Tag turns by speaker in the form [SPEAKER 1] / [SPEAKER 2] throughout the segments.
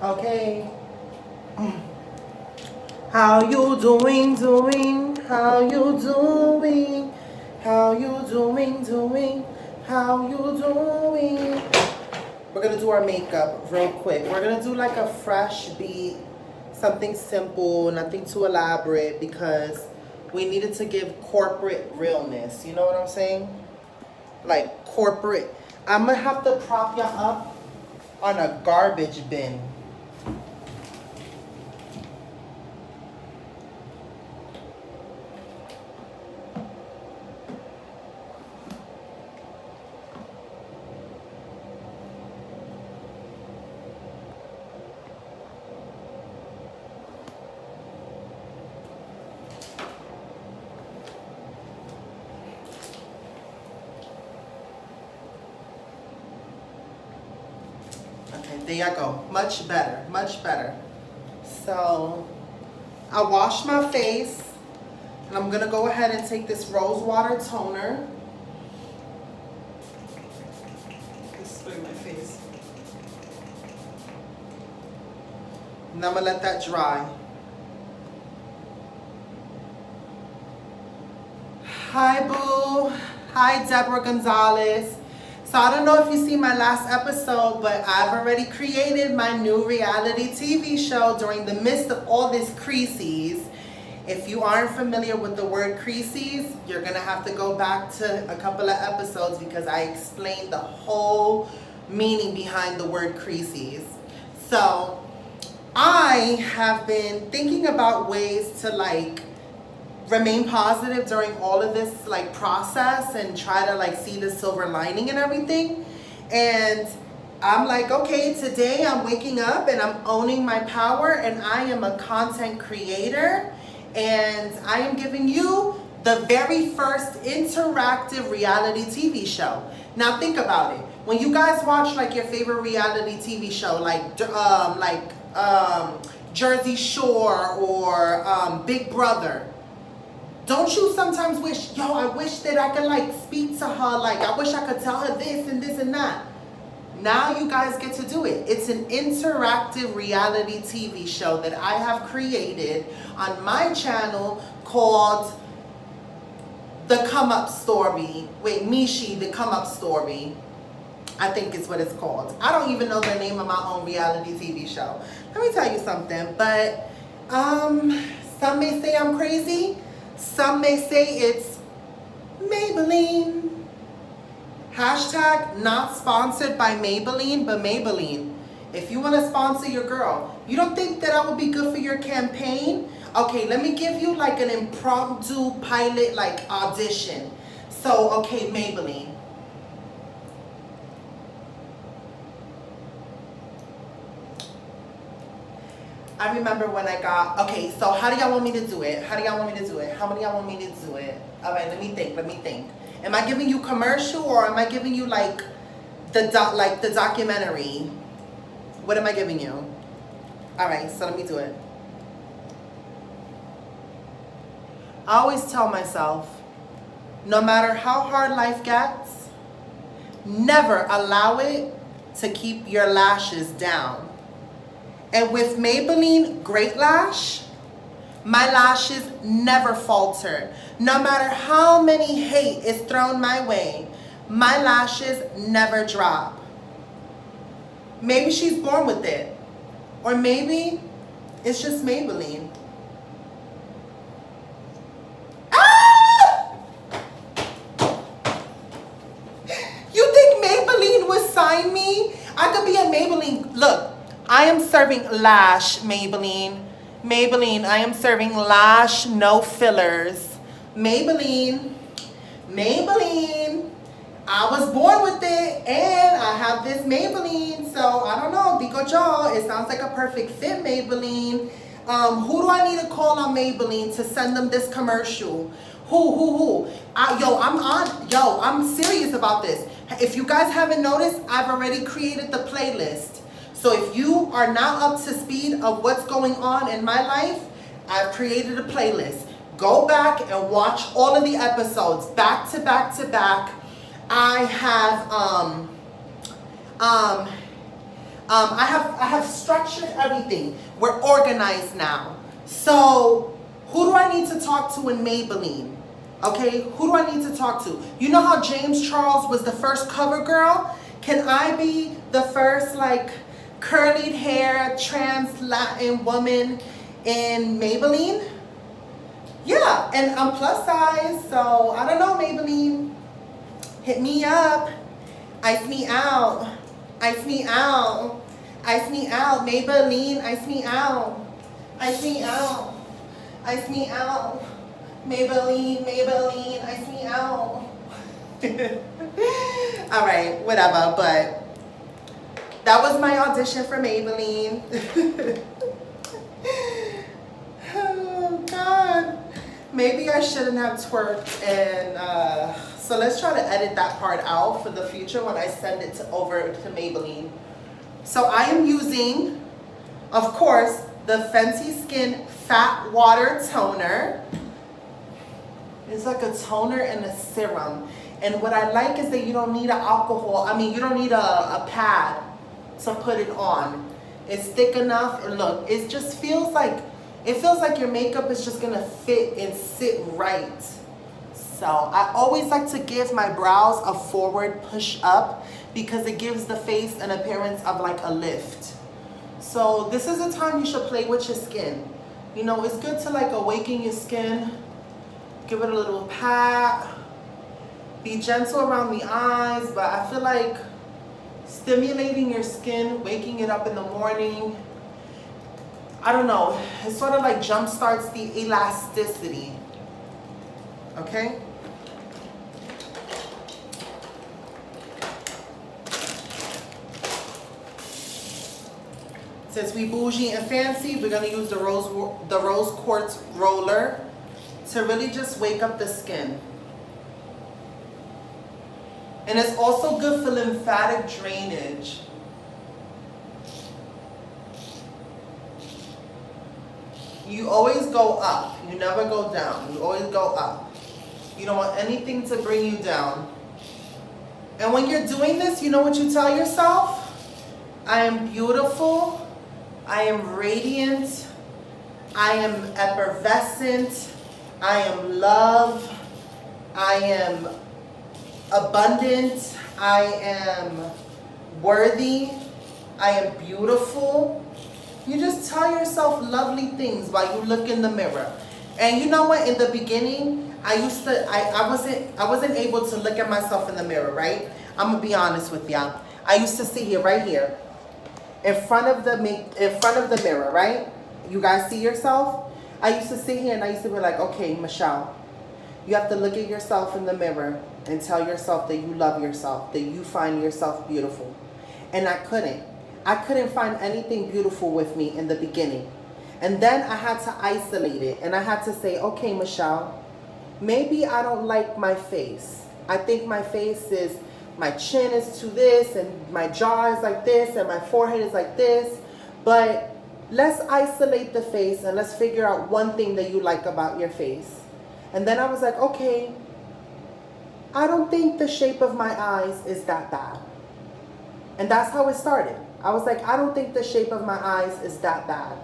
[SPEAKER 1] Okay. How you doing? How you doing? How you doing? How you doing? We're gonna do our makeup real quick. We're gonna do like a fresh beat, something simple, nothing too elaborate, because we needed to give corporate realness. You know what I'm saying? Like corporate. I'm gonna have to prop you up on a garbage bin. Okay, there you go. Much better, much better. So I washed my face, and I'm gonna go ahead and take this rose water toner. Just spray my face. And I'm gonna let that dry. Hi, boo. Hi, Deborah Gonzalez. So I don't know if you see my last episode, but I've already created my new reality TV show during the midst of all this crises. If you aren't familiar with the word crises, you're gonna have to go back to a couple of episodes because I explained the whole meaning behind the word crises. So I have been thinking about ways to like remain positive during all of this like process and try to like see the silver lining and everything. And I'm like, okay, today I'm waking up and I'm owning my power, and I am a content creator, and I am giving you the very first interactive reality TV show. Now think about it. When you guys watch like your favorite reality TV show, like Jersey Shore or Big Brother, don't you sometimes wish, yo, I wish that I could like speak to her, like I wish I could tell her this and that. Now you guys get to do it. It's an interactive reality TV show that I have created on my channel called The Come Up Story. Wait, MeeShee, The Come Up Story, I think is what it's called. I don't even know the name of my own reality TV show. Let me tell you something, but some may say I'm crazy. Some may say it's Maybelline. Hashtag not sponsored by Maybelline, but Maybelline. If you want to sponsor your girl, you don't think that I would be good for your campaign? Okay, let me give you like an impromptu pilot like audition. So, okay, Maybelline. I remember when I got, okay, so how do y'all want me to do it? How do y'all want me to do it? How many y'all want me to do it? All right, let me think. Am I giving you commercial, or am I giving you like the documentary? What am I giving you? All right, so let me do it. I always tell myself, no matter how hard life gets, never allow it to keep your lashes down. And with Maybelline Great Lash, my lashes never falter. No matter how many hate is thrown my way, my lashes never drop. Maybe she's born with it. Or maybe it's just Maybelline. Ah! You think Maybelline would sign me? I could be a Maybelline. Look. I am serving lash, Maybelline. Maybelline, I am serving lash, no fillers. Maybelline. I was born with it, and I have this Maybelline. So, I don't know, Dico Joe, it sounds like a perfect fit, Maybelline. Who do I need to call on Maybelline to send them this commercial? Who? I'm serious about this. If you guys haven't noticed, I've already created the playlist. So if you are not up to speed of what's going on in my life, I've created a playlist. Go back and watch all of the episodes back to back to back. I have I have structured everything. We're organized now. So who do I need to talk to in Maybelline? Okay, who do I need to talk to? You know how James Charles was the first cover girl? Can I be the first like curly hair trans Latin woman in Maybelline? Yeah, and I'm plus size, so I don't know, Maybelline. Hit me up. Ice me out. Ice me out. Ice me out. Maybelline, ice me out. Ice me out. Ice me out. Maybelline, Maybelline, ice me out. Alright, whatever, but that was my audition for Maybelline. Oh, God. Maybe I shouldn't have twerked, and so let's try to edit that part out for the future when I send it over to Maybelline. So I am using, of course, the Fenty Skin Fat Water Toner. It's like a toner and a serum. And what I like is that you don't need you don't need a pad to put it on. It's thick enough, and look, it just feels like, your makeup is just gonna fit and sit right. So I always like to give my brows a forward push up because it gives the face an appearance of like a lift. So this is a time you should play with your skin. You know, it's good to like awaken your skin, give it a little pat, be gentle around the eyes, but I feel like stimulating your skin, waking it up in the morning, I don't know, it sort of like jump starts the elasticity. Okay? Since we bougie and fancy, we're gonna use the rose quartz roller to really just wake up the skin. And it's also good for lymphatic drainage. You always go up, you never go down, you always go up. You don't want anything to bring you down. And when you're doing this, you know what you tell yourself? I am beautiful, I am radiant, I am effervescent, I am love, I am abundant, I am worthy, I am beautiful. You just tell yourself lovely things while you look in the mirror. And you know what? In the beginning, I wasn't able to look at myself in the mirror, right? I'm gonna be honest with y'all. I used to sit here, right here, in front of the mirror, right? You guys see yourself? I used to sit here and I used to be like, okay, Michelle, you have to look at yourself in the mirror and tell yourself that you love yourself, that you find yourself beautiful. And I couldn't find anything beautiful with me in the beginning. And then I had to isolate it. And I had to say, okay, Michelle, maybe I don't like my face. I think my face is, my chin is to this, and my jaw is like this, and my forehead is like this. But let's isolate the face and let's figure out one thing that you like about your face. And then I was like, okay, I don't think the shape of my eyes is that bad. And that's how it started. I was like, I don't think the shape of my eyes is that bad.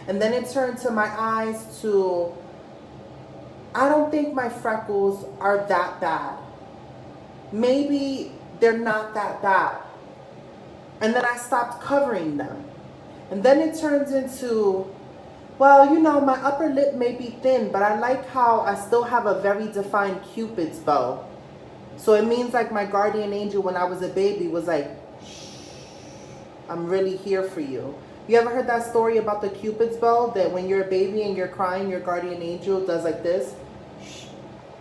[SPEAKER 1] And then it turned to my eyes to, I don't think my freckles are that bad. Maybe they're not that bad. And then I stopped covering them. And then it turns into, well, you know, my upper lip may be thin, but I like how I still have a very defined Cupid's bow. So it means like my guardian angel when I was a baby was like, I'm really here for you. You ever heard that story about the Cupid's bow? That when you're a baby and you're crying, your guardian angel does like this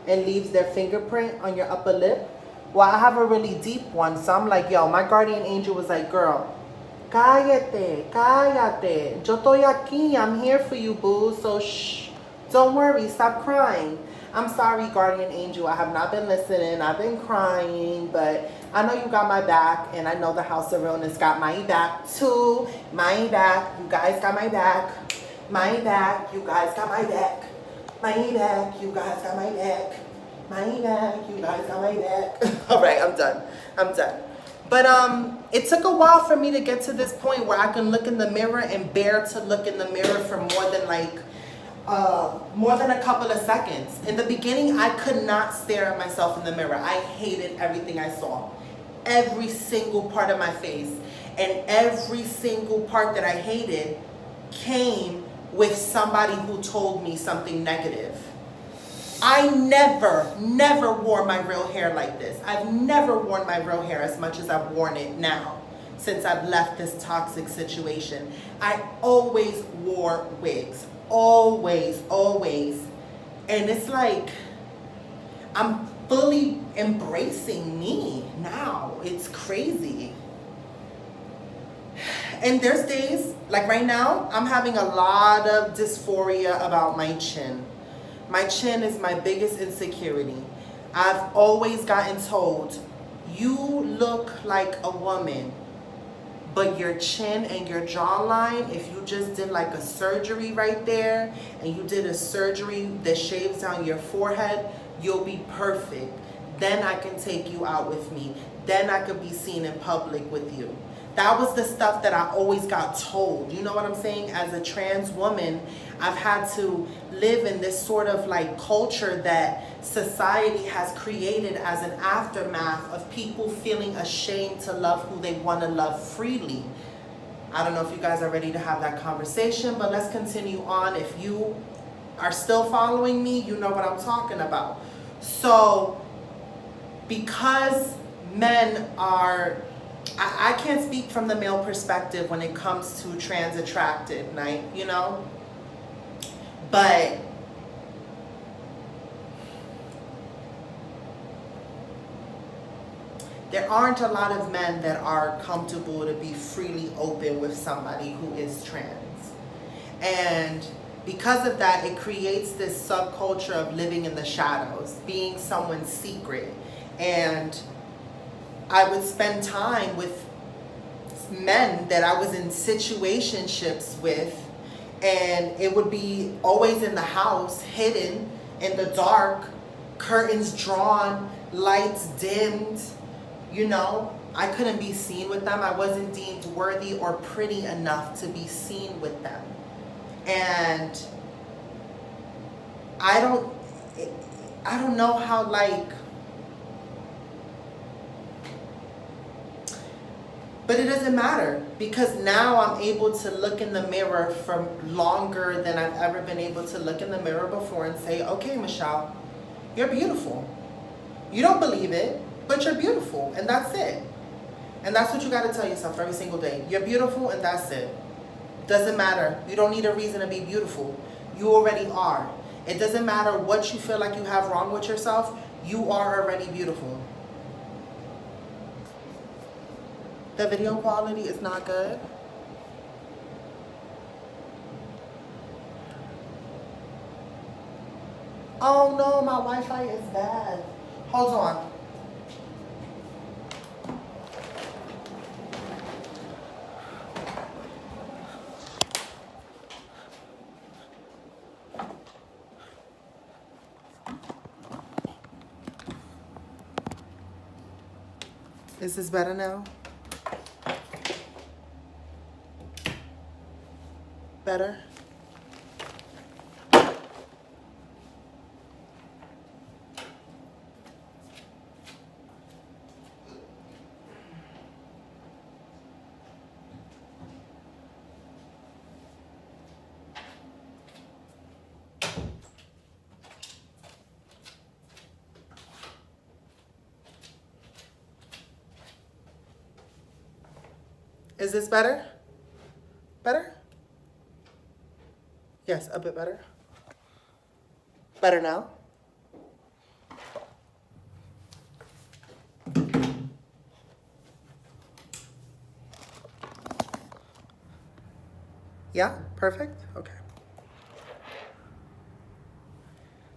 [SPEAKER 1] and leaves their fingerprint on your upper lip? Well, I have a really deep one. So I'm like, yo, my guardian angel was like, girl, cállate, cállate. Yo estoy aquí. I'm here for you, boo. So shh, don't worry. Stop crying. I'm sorry, guardian angel. I have not been listening. I've been crying, but I know you got my back, and I know the House of Realness got my back too. My back. You guys got my back. My back. You guys got my back. My back. You guys got my back. My back. You guys got my back. All right, I'm done. I'm done. But it took a while for me to get to this point where I can look in the mirror and bear to look in the mirror for more than a couple of seconds. In the beginning, I could not stare at myself in the mirror. I hated everything I saw. Every single part of my face. And every single part that I hated came with somebody who told me something negative. I never wore my real hair like this. I've never worn my real hair as much as I've worn it now since I've left this toxic situation. I always wore wigs. Always. And it's like, I'm fully embracing me now. It's crazy. And there's days, like right now, I'm having a lot of dysphoria about my chin. My chin is my biggest insecurity. I've always gotten told, you look like a woman, but your chin and your jawline, if you just did like a surgery right there, and you did a surgery that shaves down your forehead, you'll be perfect. Then I can take you out with me. Then I could be seen in public with you. That was the stuff that I always got told. You know what I'm saying? As a trans woman, I've had to live in this sort of like culture that society has created as an aftermath of people feeling ashamed to love who they want to love freely. I don't know if you guys are ready to have that conversation, but let's continue on. If you are still following me, you know what I'm talking about. So, because men are, I can't speak from the male perspective when it comes to trans attracted, you know? But there aren't a lot of men that are comfortable to be freely open with somebody who is trans. And because of that, it creates this subculture of living in the shadows, being someone's secret. And I would spend time with men that I was in situationships with, and it would be always in the house, hidden in the dark, curtains drawn, lights dimmed. You know, I couldn't be seen with them. I wasn't deemed worthy or pretty enough to be seen with them. And I don't know how, like, but it doesn't matter, because now I'm able to look in the mirror for longer than I've ever been able to look in the mirror before and say, okay, Michelle, you're beautiful. You don't believe it, but you're beautiful, and that's it. And that's what you got to tell yourself every single day. You're beautiful, and that's it. Doesn't matter. You don't need a reason to be beautiful. You already are. It doesn't matter what you feel like you have wrong with yourself. You are already beautiful. The video quality is not good. Oh no, my Wi-Fi is bad. Hold on. Is this better now? Better? Is this better? Better? Yes, a bit better. Better now? Yeah, perfect? Okay.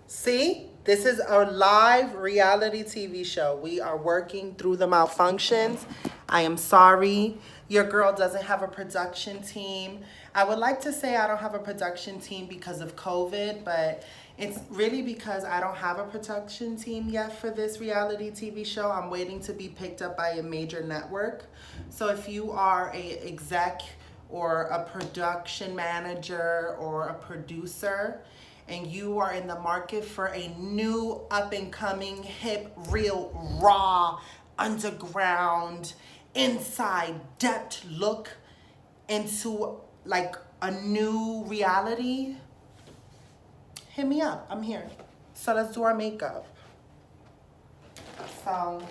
[SPEAKER 1] See, this is our live reality TV show. We are working through the malfunctions. I am sorry. Your girl doesn't have a production team. I would like to say I don't have a production team because of COVID, but It's really because I don't have a production team yet for this reality TV show. I'm waiting to be picked up by a major network. So if you are a exec or a production manager or a producer and you are in the market for a new up and coming hip, real, raw, underground, inside depth look into like a new reality, hit me up. I'm here. So let's do our makeup. So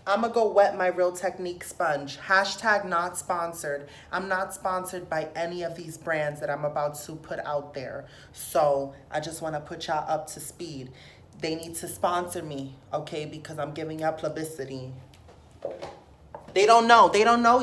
[SPEAKER 1] I'm gonna go wet my Real Technique sponge. Hashtag not sponsored. I'm not sponsored by any of these brands that I'm about to put out there. So I just wanna put y'all up to speed. They need to sponsor me, okay? Because I'm giving out publicity. They don't know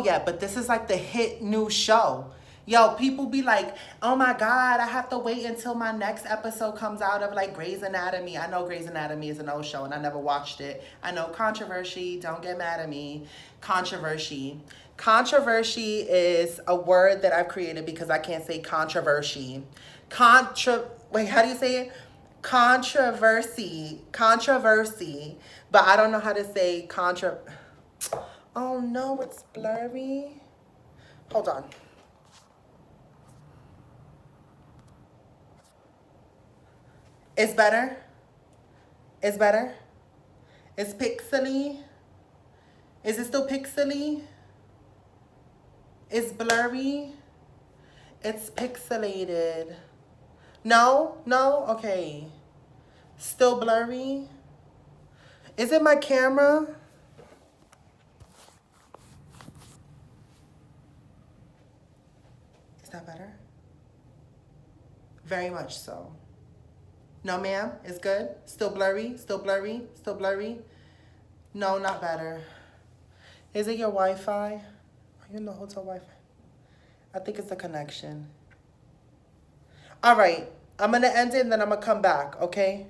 [SPEAKER 1] yet, but this is like the hit new show. Yo, people be like, oh my God, I have to wait until my next episode comes out of like Grey's Anatomy. I know Grey's Anatomy is an old show and I never watched it. I know controversy, don't get mad at me. Controversy. Controversy is a word that I've created because I can't say controversy. Wait, how do you say it? Controversy, but I don't know how to say Oh no, it's blurry. Hold on. It's better. It's better. It's pixely. Is it still pixely? It's blurry. It's pixelated. No? Okay. Still blurry. Is it my camera? Is that better? Very much so. No, ma'am, it's good. Still blurry, still blurry, still blurry. No, not better. Is it your Wi-Fi? Are you in the hotel Wi-Fi? I think it's the connection. All right, I'm gonna end it and then I'm gonna come back, okay?